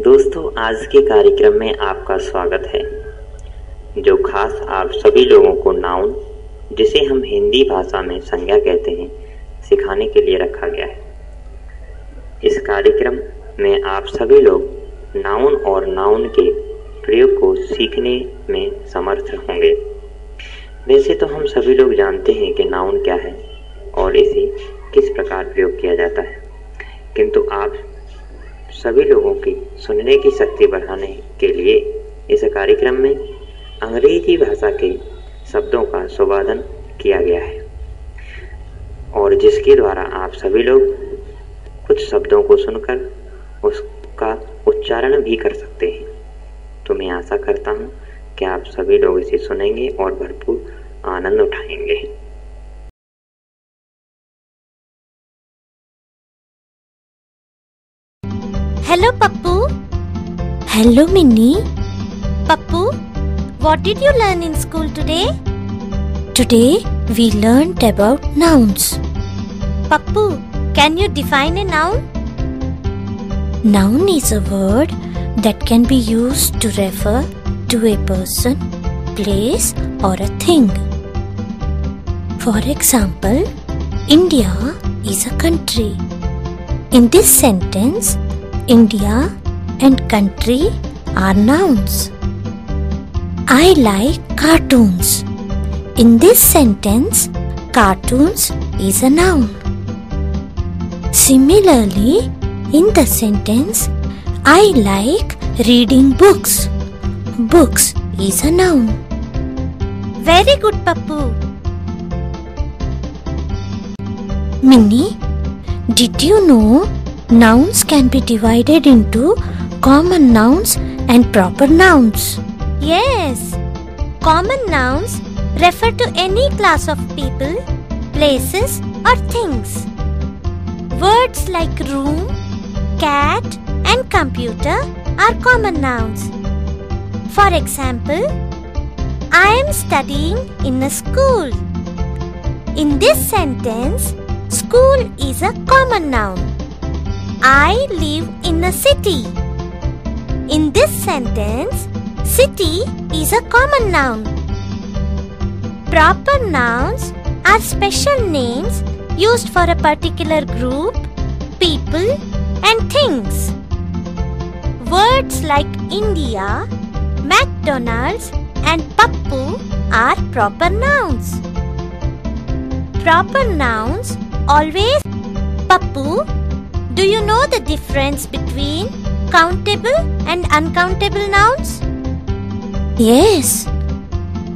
दोस्तों, आज के कार्यक्रम में आपका स्वागत है, जो खास आप सभी लोगों को नाउन, जिसे हम हिंदी भाषा में संज्ञा कहते हैं, सिखाने के लिए रखा गया है। इस कार्यक्रम में आप सभी लोग नाउन और नाउन के प्रयोग को सीखने में समर्थ होंगे। वैसे तो हम सभी लोग जानते हैं कि नाउन क्या है और इसे किस प्रकार प्रयोग किया जाता है, किंतु आप सभी लोगों की सुनने की शक्ति बढ़ाने के लिए इस कार्यक्रम में अंग्रेजी भाषा के शब्दों का संवादन किया गया है और जिसके द्वारा आप सभी लोग कुछ शब्दों को सुनकर उसका उच्चारण भी कर सकते हैं। तो मैं आशा करता हूँ कि आप सभी लोग इसे सुनेंगे और भरपूर आनंद उठाएंगे। Hello, Pappu. Hello, Minnie. Pappu, what did you learn in school today? Today we learned about nouns. Pappu, can you define a noun? Noun is a word that can be used to refer to a person, place or a thing. For example, India is a country. In this sentence, India and country are nouns. I like cartoons. In this sentence, cartoons is a noun. Similarly, in the sentence, I like reading books. Books is a noun. Very good, Pappu. Minnie, did you know nouns can be divided into common nouns and proper nouns? Yes. Common nouns refer to any class of people, places or things. Words like room, cat and computer are common nouns. For example, I am studying in a school. In this sentence, school is a common noun. I live in a city. In this sentence, city is a common noun. Proper nouns are special names used for a particular group, people and things. Words like India, McDonald's and Pappu are proper nouns. Proper nouns always. Pappu, do you know the difference between countable and uncountable nouns? Yes.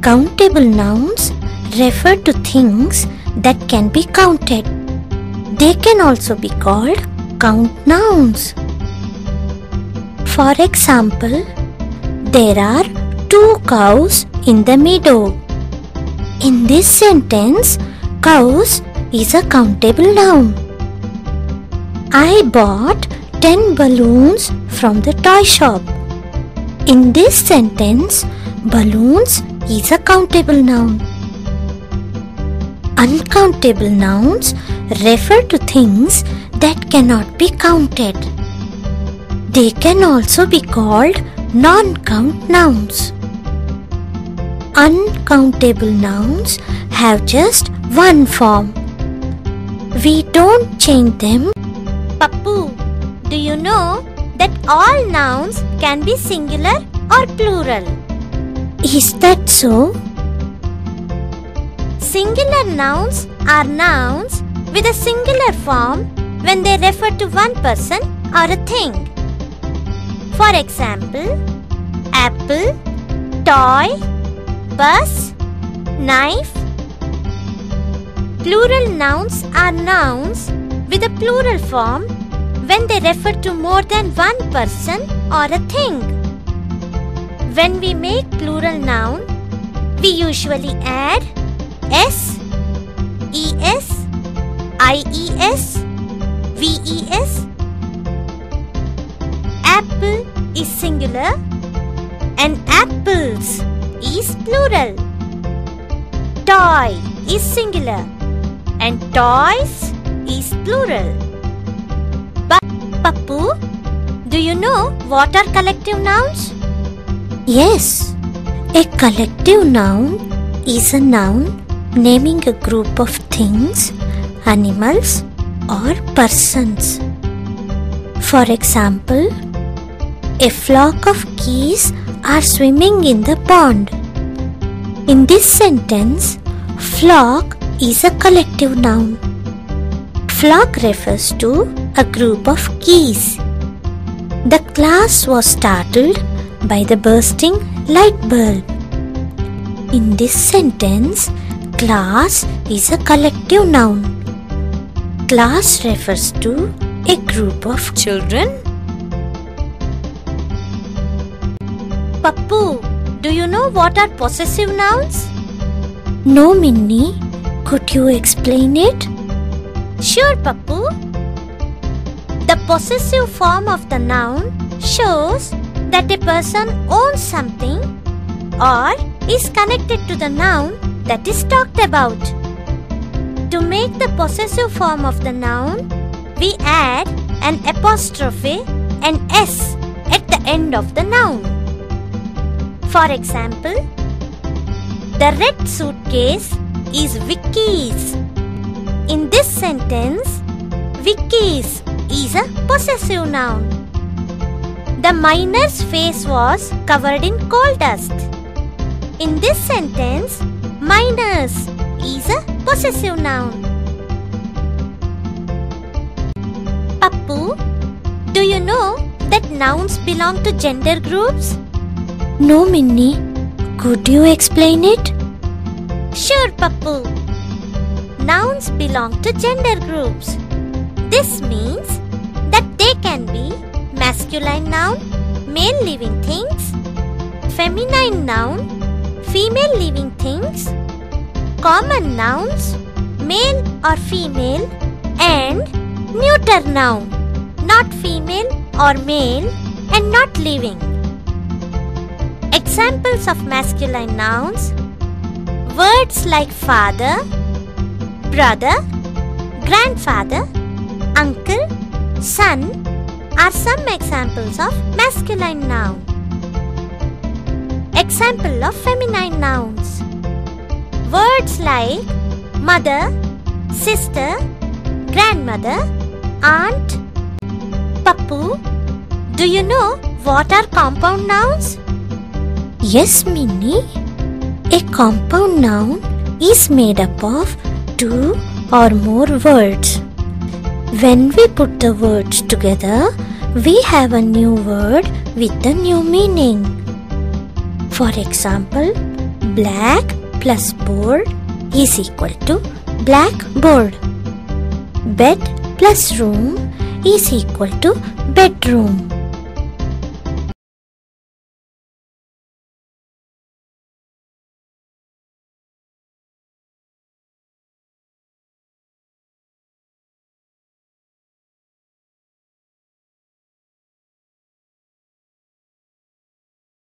Countable nouns refer to things that can be counted. They can also be called count nouns. For example, there are 2 cows in the meadow. In this sentence, cows is a countable noun. I bought 10 balloons from the toy shop. In this sentence, balloons is a countable noun. Uncountable nouns refer to things that cannot be counted. They can also be called non-count nouns. Uncountable nouns have just one form. We don't change them. Pappu, do you know that all nouns can be singular or plural? Is that so? Singular nouns are nouns with a singular form when they refer to one person or a thing. For example, apple, toy, bus, knife. Plural nouns are nouns with a plural form when they refer to more than one person or a thing. When we make plural noun, we usually add s, es, ies, ves. Apple is singular and apples is plural. Toy is singular and toys is plural. But Pappu, do you know what are collective nouns? Yes, a collective noun is a noun naming a group of things, animals, or persons. For example, a flock of geese are swimming in the pond. In this sentence, flock is a collective noun. Flock refers to a group of geese. The class was startled by the bursting light bulb. In this sentence, class is a collective noun. Class refers to a group of children. Pappu, do you know what are possessive nouns? No, Minnie. Could you explain it? Sure, Pappu. The possessive form of the noun shows that a person owns something or is connected to the noun that is talked about. To make the possessive form of the noun, we add an apostrophe and s at the end of the noun. For example, the red suitcase is Vicky's. In this sentence, Vicky's is a possessive noun. The miner's face was covered in coal dust. In this sentence, miners is a possessive noun. Pappu, do you know that nouns belong to gender groups? No, Minnie. Could you explain it? Sure, Pappu. Nouns belong to gender groups. This means that they can be masculine noun, male living things, feminine noun, female living things, common nouns, male or female, and neuter noun, not female or male and not living. Examples of masculine nouns: words like father, brother, grandfather, uncle, son are some examples of masculine noun. Example of feminine nouns: words like mother, sister, grandmother, aunt. Pappu, do you know what are compound nouns? Yes, Minnie. A compound noun is made up of two or more words. When we put the words together, we have a new word with a new meaning. For example, black plus board is equal to blackboard. Bed plus room is equal to bedroom.